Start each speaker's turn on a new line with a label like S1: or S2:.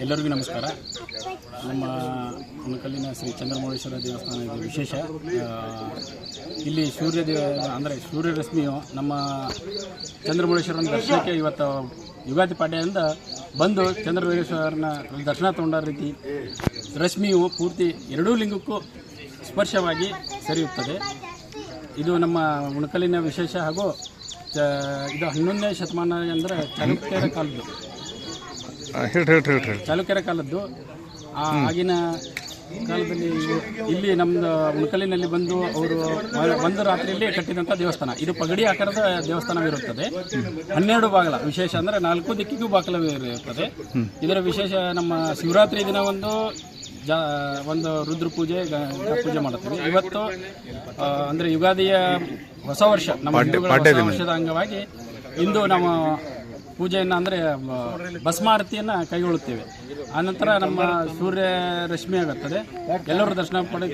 S1: ಎಲ್ಲರಿಗೂ ನಮಸ್ಕಾರ. ನಮ್ಮ ಉಣಕಲ್ಲಿನ ಶ್ರೀ ಚಂದ್ರಮೌಳೇಶ್ವರ ದೇವಸ್ಥಾನ ಇದು ವಿಶೇಷ. ಇಲ್ಲಿ ಸೂರ್ಯ ರಶ್ಮಿಯು ನಮ್ಮ ಚಂದ್ರಮೌಳೇಶ್ವರನ ದರ್ಶನಕ್ಕೆ ಇವತ್ತು ಯುಗಾದಿ ಪಾಡ್ಯದಿಂದ ಬಂದು ಚಂದ್ರಮೌಳೇಶ್ವರನ ದರ್ಶನ ತಗೊಂಡ ರೀತಿ ರಶ್ಮಿಯು ಪೂರ್ತಿ ಎರಡೂ ಲಿಂಗಕ್ಕೂ ಸ್ಪರ್ಶವಾಗಿ ಸರಿಯುತ್ತದೆ. ಇದು ನಮ್ಮ ಉಣಕಲ್ಲಿನ ವಿಶೇಷ. ಹಾಗೂ ಇದು 11ನೇ ಶತಮಾನ ಅಂದರೆ ಚಾಲುಕ್ಯರ ಕಾಲದ್ದು. ಆಗಿನ ಕಾಲದಲ್ಲಿ ಇಲ್ಲಿ ನಮ್ಮದು ಉಣಕಲ್ಲಿನಲ್ಲಿ ಬಂದು ಅವರು ಒಂದು ರಾತ್ರಿಯಲ್ಲಿ ಕಟ್ಟಿದಂಥ ದೇವಸ್ಥಾನ. ಇದು ಪಗಡಿ ಆಕಾರದ ದೇವಸ್ಥಾನವಿರುತ್ತದೆ. 12 ಬಾಗಿಲ ವಿಶೇಷ ಅಂದರೆ 4 ದಿಕ್ಕಿಗೂ ಬಾಗಿಲವಿರುತ್ತದೆ. ಇದರ ವಿಶೇಷ ನಮ್ಮ ಶಿವರಾತ್ರಿ ದಿನ ಒಂದು ರುದ್ರ ಪೂಜೆ ಪೂಜೆ ಮಾಡುತ್ತೇವೆ. ಇವತ್ತು ಅಂದರೆ ಯುಗಾದಿಯ ಹೊಸ ವರ್ಷ, ನಮ್ಮ ಹಿಂದೂಗಳ ಹೊಸ ವರ್ಷದ ಅಂಗವಾಗಿ ಇಂದು ನಾವು ಪೂಜೆಯನ್ನು ಅಂದರೆ ಭಸ್ಮಾರತಿಯನ್ನು ಕೈಗೊಳ್ಳುತ್ತೇವೆ. ಆನಂತರ ನಮ್ಮ ಸೂರ್ಯ ರಶ್ಮಿ ಆಗುತ್ತದೆ. ಎಲ್ಲರೂ ದರ್ಶನ ಪಡೆದು